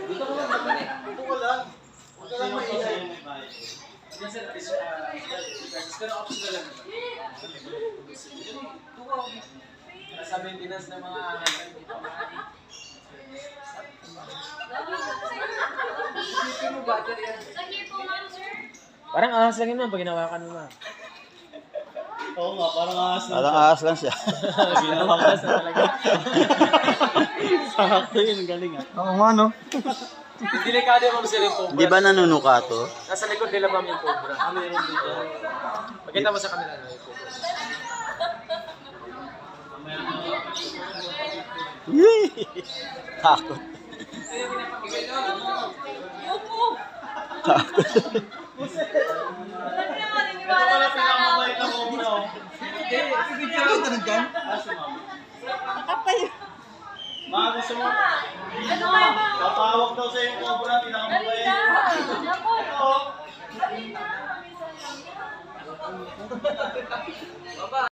Dito ka lang naman eh. Dito ka lang. Huwag ka lang maingay. Yan sir, is ka na option na lang. Nasa maintenance ng mga parang ahas lang yun man pag ginawakan mo man. Oo nga, parang ahas lang. Parang ahas lang siya. Ginawakan sa talaga. Sakto yun, galing ah. Oo nga, no? Delikado yung mga sila yung cobra. Di ba nanunuka to? Nasa likod nila ma'am yung cobra. Meron dito. Magkita mo sa kanila na yung cobra. Takot. Takot. Ito pala pinakamabait na cobra oh. Ito na dyan? Mga gusto mo? Ano ba? Papawag daw sa yung cobra, pinakamabait. Ito. Baba.